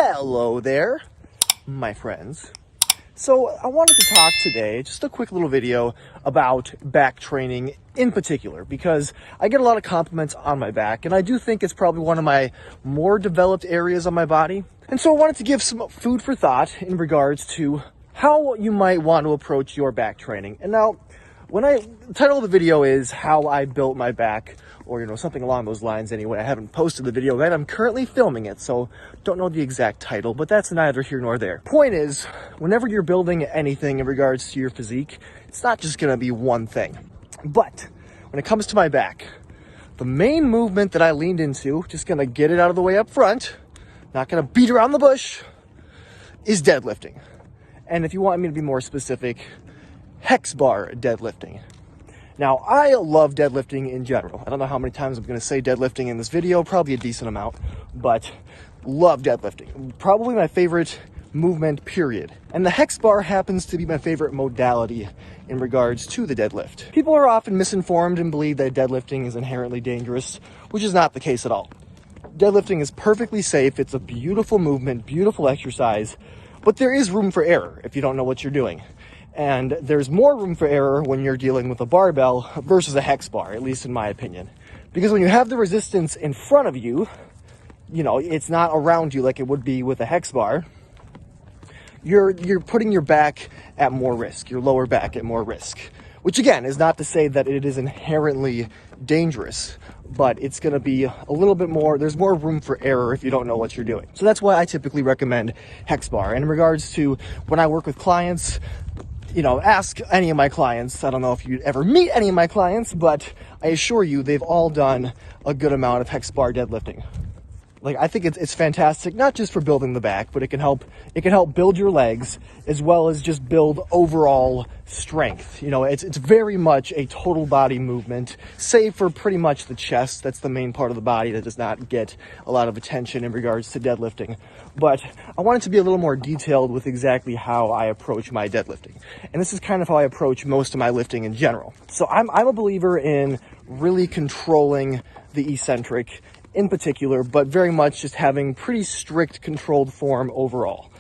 Hello there, my friends. So I wanted to talk today, just a quick little video about back training in particular, because I get a lot of compliments on my back, and I do think it's probably one of my more developed areas on my body. And so I wanted to give some food for thought in regards to how you might want to approach your back training. And now, the title of the video is how I built my back, or something along those lines anyway. I haven't posted the video yet. I'm currently filming it, so don't know the exact title, but that's neither here nor there. Point is, whenever you're building anything in regards to your physique, it's not just gonna be one thing. But when it comes to my back, the main movement that I leaned into, just gonna get it out of the way up front, not gonna beat around the bush, is deadlifting. And if you want me to be more specific, Hexbar deadlifting. Now, I love deadlifting in general. I don't know how many times I'm going to say deadlifting in this video, probably a decent amount, but love deadlifting. Probably my favorite movement, period. And the Hexbar happens to be my favorite modality in regards to the deadlift. People are often misinformed and believe that deadlifting is inherently dangerous, which is not the case at all. Deadlifting is perfectly safe. It's a beautiful movement, beautiful exercise, but there is room for error if you don't know what you're doing. And there's more room for error when you're dealing with a barbell versus a hex bar, at least in my opinion. Because when you have the resistance in front of you, it's not around you like it would be with a hex bar. You're putting your back at more risk, your lower back at more risk. Which again, is not to say that it is inherently dangerous, but it's gonna be a little bit more, there's more room for error if you don't know what you're doing. So that's why I typically recommend hex bar. And in regards to when I work with clients, ask any of my clients. I don't know if you'd ever meet any of my clients, but I assure you they've all done a good amount of hex bar deadlifting. Like, I think it's fantastic, not just for building the back, but it can help build your legs as well as just build overall strength. It's very much a total body movement, save for pretty much the chest. That's the main part of the body that does not get a lot of attention in regards to deadlifting. But I wanted to be a little more detailed with exactly how I approach my deadlifting. And this is kind of how I approach most of my lifting in general. So I'm a believer in really controlling the eccentric in particular, but very much just having pretty strict controlled form overall.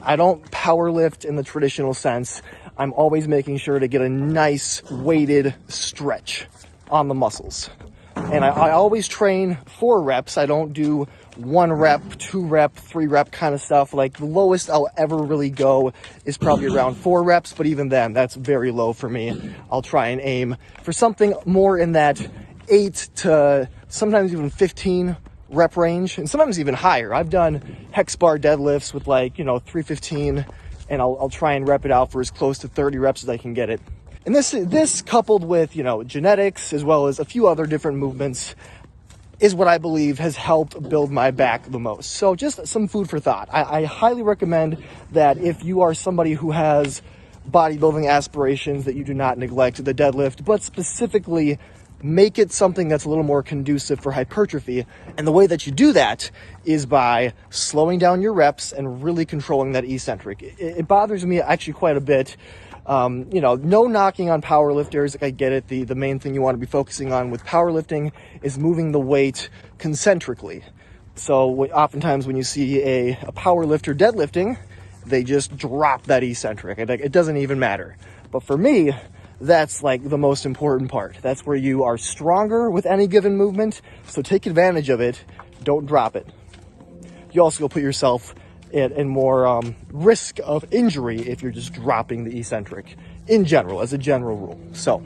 I don't power lift in the traditional sense. I'm always making sure to get a nice weighted stretch on the muscles. And I always train 4 reps. I don't do 1 rep, 2 rep, 3 rep kind of stuff. Like, the lowest I'll ever really go is probably around 4 reps, but even then, that's very low for me. I'll try and aim for something more in that 8 to sometimes even 15 rep range, and sometimes even higher. I've done hex bar deadlifts with 315, and I'll try and rep it out for as close to 30 reps as I can get it. And this coupled with, genetics as well as a few other different movements is what I believe has helped build my back the most. So just some food for thought. I highly recommend that if you are somebody who has bodybuilding aspirations, that you do not neglect the deadlift, but specifically make it something that's a little more conducive for hypertrophy. And the way that you do that is by slowing down your reps and really controlling that eccentric. It bothers me actually quite a bit. No knocking on powerlifters. I get it. The main thing you want to be focusing on with powerlifting is moving the weight concentrically. So oftentimes when you see a powerlifter deadlifting, they just drop that eccentric. It doesn't even matter. But for me, that's the most important part. That's where you are stronger with any given movement. So take advantage of it. Don't drop it. You also will put yourself in more risk of injury if you're just dropping the eccentric in general, as a general rule. So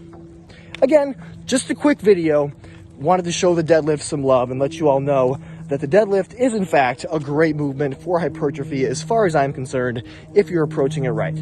again, just a quick video. Wanted to show the deadlift some love and let you all know that the deadlift is in fact a great movement for hypertrophy as far as I'm concerned, if you're approaching it right.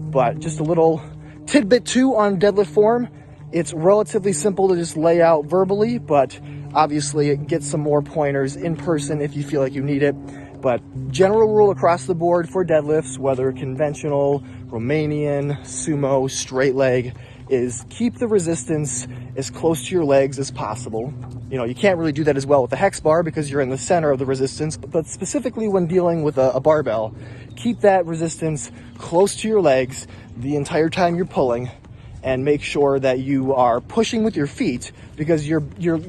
But just a little tidbit too on deadlift form. It's relatively simple to just lay out verbally, but obviously get some more pointers in person if you feel like you need it. But general rule across the board for deadlifts, whether conventional, Romanian, sumo, straight leg, is keep the resistance as close to your legs as possible. You can't really do that as well with the hex bar because you're in the center of the resistance, but specifically when dealing with a barbell, keep that resistance close to your legs the entire time you're pulling, and make sure that you are pushing with your feet, because your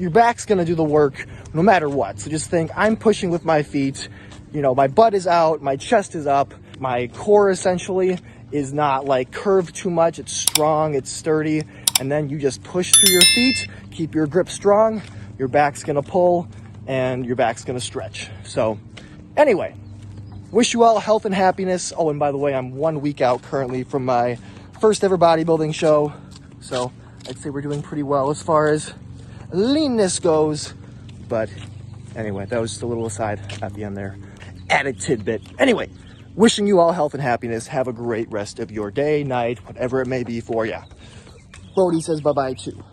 back's going to do the work no matter what. So just think, I'm pushing with my feet. you know, my butt is out, my chest is up, my core essentially is not like curved too much. It's strong, it's sturdy. And then you just push through your feet, keep your grip strong, your back's gonna pull and your back's gonna stretch. So anyway, wish you all health and happiness. Oh, and by the way, I'm 1 week out currently from my first ever bodybuilding show. So I'd say we're doing pretty well as far as leanness goes. But anyway, that was just a little aside at the end there. Added tidbit. Anyway, wishing you all health and happiness. Have a great rest of your day, night, whatever it may be for you. Brody says bye-bye too.